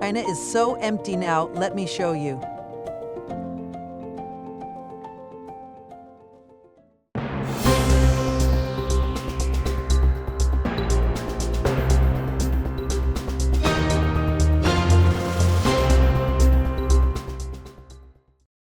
China is so empty now, let me show you.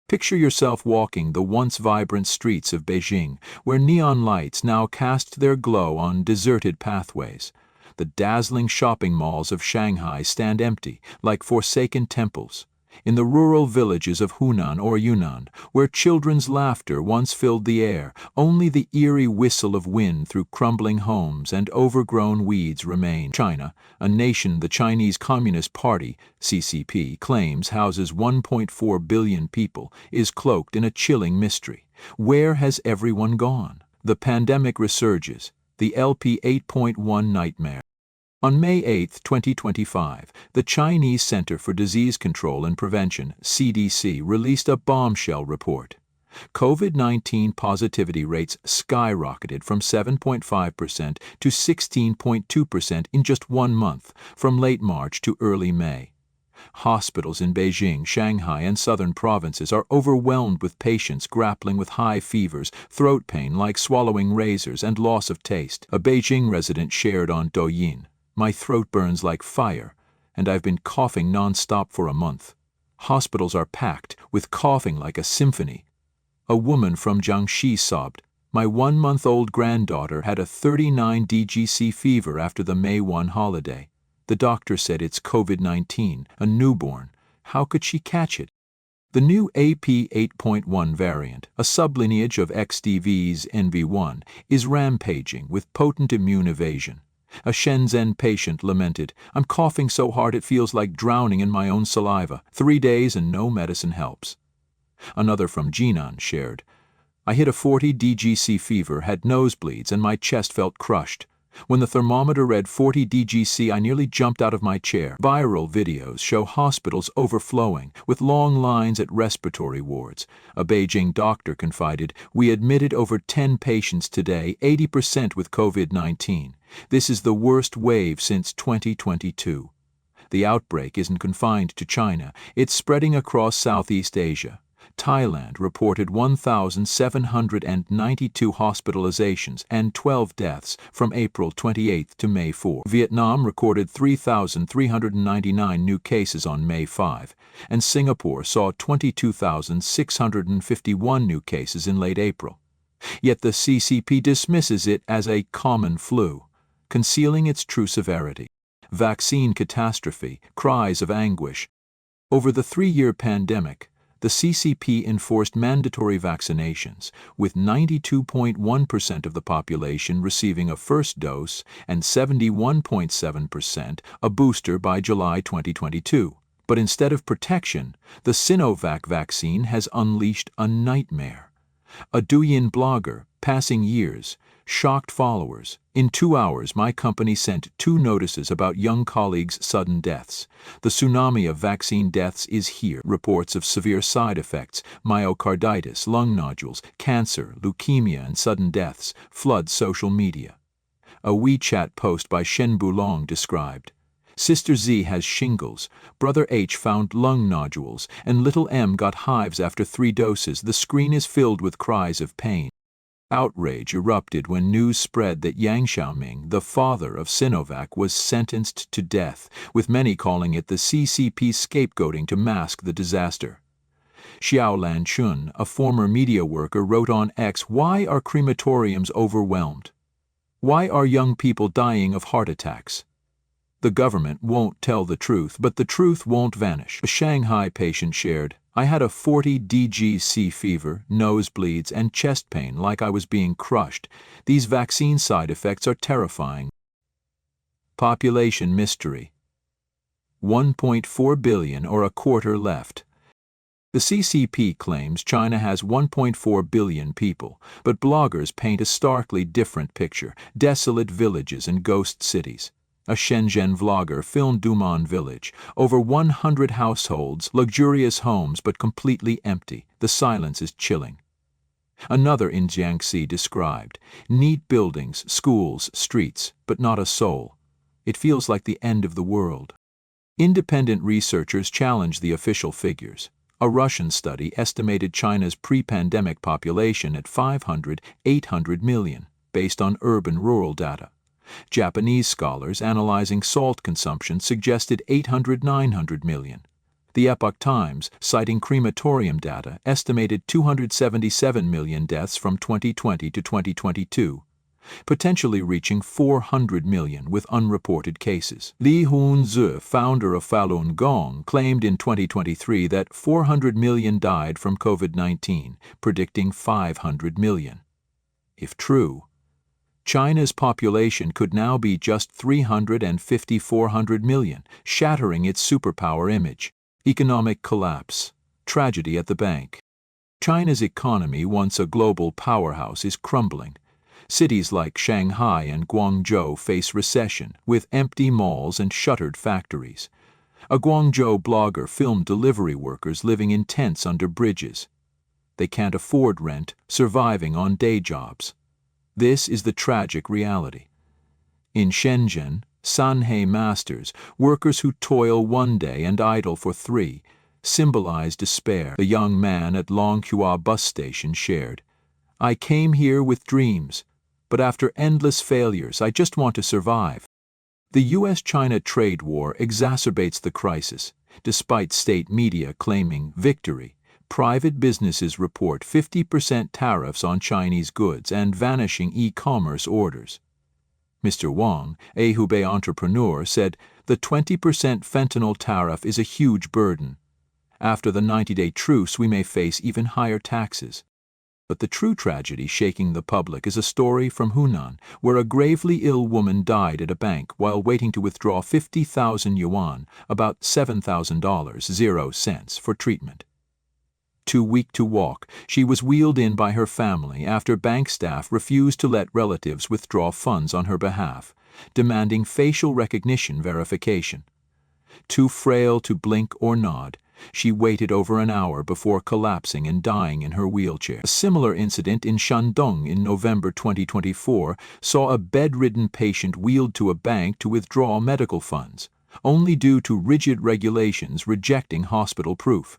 Picture yourself walking the once vibrant streets of Beijing, where neon lights now cast their glow on deserted pathways. The dazzling shopping malls of Shanghai stand empty, like forsaken temples. In the rural villages of Hunan or Yunnan, where children's laughter once filled the air, only the eerie whistle of wind through crumbling homes and overgrown weeds remain. China, a nation the Chinese Communist Party, CCP, claims houses 1.4 billion people, is cloaked in a chilling mystery. Where has everyone gone? The pandemic resurges, the LP 8.1 nightmare. On May 8, 2025, the Chinese Center for Disease Control and Prevention, CDC, released a bombshell report. COVID-19 positivity rates skyrocketed from 7.5% to 16.2% in just 1 month, from late March to early May. Hospitals in Beijing, Shanghai, and southern provinces are overwhelmed with patients grappling with high fevers, throat pain like swallowing razors, and loss of taste. A Beijing resident shared on Douyin, "My throat burns like fire, and I've been coughing non-stop for a month." Hospitals are packed, with coughing like a symphony. A woman from Jiangxi sobbed, "My 1-month-old granddaughter had a 39 DGC fever after the May 1 holiday. The doctor said it's COVID-19, a newborn. How could she catch it?" The new AP 8.1 variant, a sublineage of XDV's NV1, is rampaging with potent immune evasion. A Shenzhen patient lamented, "I'm coughing so hard it feels like drowning in my own saliva. 3 days and no medicine helps." Another from Jinan shared, "I hit a 40 DGC fever, had nosebleeds, and my chest felt crushed. When the thermometer read 40 DGC, I nearly jumped out of my chair." Viral videos show hospitals overflowing, with long lines at respiratory wards. A Beijing doctor confided, "We admitted over 10 patients today, 80% with COVID-19. This is the worst wave since 2022. The outbreak isn't confined to China, it's spreading across Southeast Asia. Thailand reported 1,792 hospitalizations and 12 deaths from April 28 to May 4. Vietnam recorded 3,399 new cases on May 5, and Singapore saw 22,651 new cases in late April. Yet the CCP dismisses it as a common flu, concealing its true severity. Vaccine catastrophe, cries of anguish. Over the 3-year pandemic, the CCP enforced mandatory vaccinations, with 92.1% of the population receiving a first dose and 71.7% a booster by July 2022. But instead of protection, the Sinovac vaccine has unleashed a nightmare. A Douyin blogger, passing years, shocked followers. "In 2 hours, my company sent 2 notices about young colleagues' sudden deaths. The tsunami of vaccine deaths is here." Reports of severe side effects, myocarditis, lung nodules, cancer, leukemia, and sudden deaths flood social media. A WeChat post by Shen Bulong described, "Sister Z has shingles, Brother H found lung nodules, and little M got hives after 3 doses. The screen is filled with cries of pain." Outrage erupted when news spread that Yang Xiaoming, the father of Sinovac, was sentenced to death, with many calling it the CCP's scapegoating to mask the disaster. Xiao Lanchun, a former media worker, wrote on X, "Why are crematoriums overwhelmed? Why are young people dying of heart attacks? The government won't tell the truth, but the truth won't vanish." A Shanghai patient shared, "I had a 40 DGC fever, nosebleeds, and chest pain like I was being crushed. These vaccine side effects are terrifying." Population mystery. 1.4 billion or a quarter left. The CCP claims China has 1.4 billion people, but bloggers paint a starkly different picture: desolate villages and ghost cities. A Shenzhen vlogger filmed Duman village. Over 100 households, luxurious homes but completely empty. The silence is chilling. Another in Jiangxi described, "Neat buildings, schools, streets, but not a soul. It feels like the end of the world." Independent researchers challenge the official figures. A Russian study estimated China's pre-pandemic population at 500–800 million, based on urban-rural data. Japanese scholars analyzing salt consumption suggested 800–900 million. The Epoch Times, citing crematorium data, estimated 277 million deaths from 2020 to 2022, potentially reaching 400 million with unreported cases. Li Hunzi, founder of Falun Gong, claimed in 2023 that 400 million died from COVID-19, predicting 500 million. If true, China's population could now be just 350–400 million, shattering its superpower image. Economic collapse. Tragedy at the bank. China's economy, once a global powerhouse, is crumbling. Cities like Shanghai and Guangzhou face recession, with empty malls and shuttered factories. A Guangzhou blogger filmed delivery workers living in tents under bridges. They can't afford rent, surviving on day jobs. This is the tragic reality. In Shenzhen, Sanhe masters, workers who toil one day and idle for three, symbolize despair. The young man at Longhua bus station shared, "I came here with dreams, but after endless failures, I just want to survive." The US-China trade war exacerbates the crisis. Despite state media claiming victory, private businesses report 50% tariffs on Chinese goods and vanishing e-commerce orders. Mr. Wang, a Hubei entrepreneur, said the 20% fentanyl tariff is a huge burden. After the 90-day truce, we may face even higher taxes. But the true tragedy shaking the public is a story from Hunan, where a gravely ill woman died at a bank while waiting to withdraw 50,000 yuan, about $7,000, for treatment. Too weak to walk, she was wheeled in by her family after bank staff refused to let relatives withdraw funds on her behalf, demanding facial recognition verification. Too frail to blink or nod, she waited over an hour before collapsing and dying in her wheelchair. A similar incident in Shandong in November 2024 saw a bedridden patient wheeled to a bank to withdraw medical funds, only due to rigid regulations rejecting hospital proof.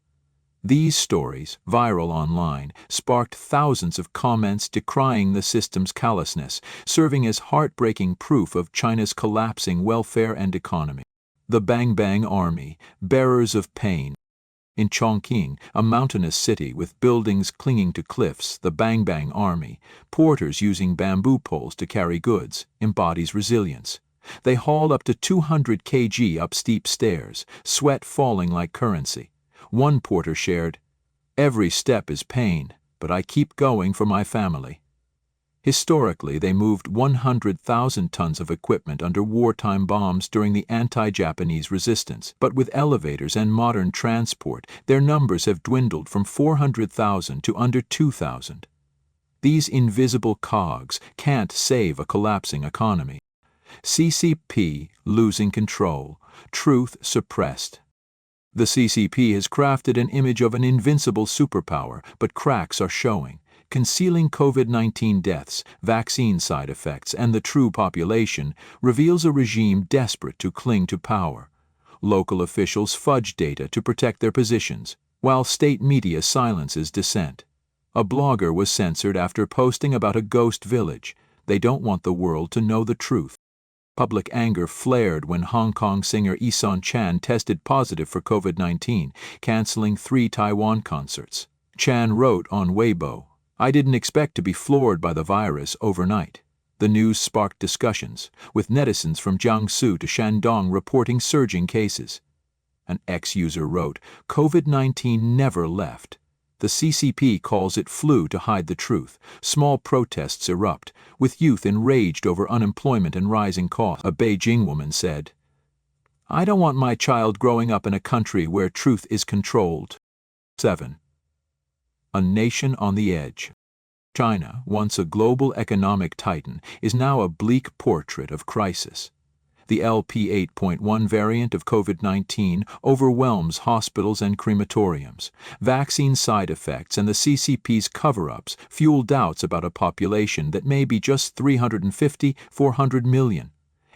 These stories, viral online, sparked thousands of comments decrying the system's callousness, serving as heartbreaking proof of China's collapsing welfare and economy. The Bang Bang Army, bearers of pain. In Chongqing, a mountainous city with buildings clinging to cliffs, the Bang Bang Army, porters using bamboo poles to carry goods, embodies resilience. They haul up to 200 kg up steep stairs, sweat falling like currency. One porter shared, "Every step is pain, but I keep going for my family." Historically, they moved 100,000 tons of equipment under wartime bombs during the anti-Japanese resistance, but with elevators and modern transport, their numbers have dwindled from 400,000 to under 2,000. These invisible cogs can't save a collapsing economy. CCP losing control, truth suppressed. The CCP has crafted an image of an invincible superpower, but cracks are showing. Concealing COVID-19 deaths, vaccine side effects, and the true population reveals a regime desperate to cling to power. Local officials fudge data to protect their positions, while state media silences dissent. A blogger was censored after posting about a ghost village. They don't want the world to know the truth. Public anger flared when Hong Kong singer Eason Chan tested positive for COVID-19, canceling 3 Taiwan concerts. Chan wrote on Weibo, "I didn't expect to be floored by the virus overnight." The news sparked discussions, with netizens from Jiangsu to Shandong reporting surging cases. An ex-user wrote, "COVID-19 never left. The CCP calls it flu to hide the truth." Small protests erupt, with youth enraged over unemployment and rising costs. A Beijing woman said, "I don't want my child growing up in a country where truth is controlled." 7. A nation on the edge. China, once a global economic titan, is now a bleak portrait of crisis. The LP8.1 variant of COVID-19 overwhelms hospitals and crematoriums. Vaccine side effects and the CCP's cover-ups fuel doubts about a population that may be just 350–400 million.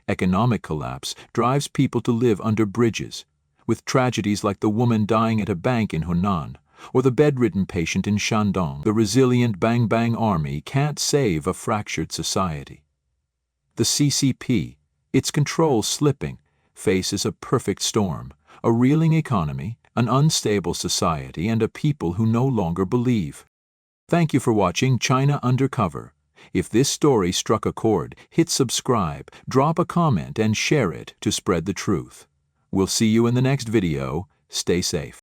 Economic collapse drives people to live under bridges. with tragedies like the woman dying at a bank in Hunan, or the bedridden patient in Shandong. The resilient Bang Bang army can't save a fractured society. The CCP, its control slipping, faces a perfect storm, a reeling economy, an unstable society, and a people who no longer believe. Thank you for watching China Undercover. If this story struck a chord, hit subscribe, drop a comment, and share it to spread the truth. We'll see you in the next video. Stay safe.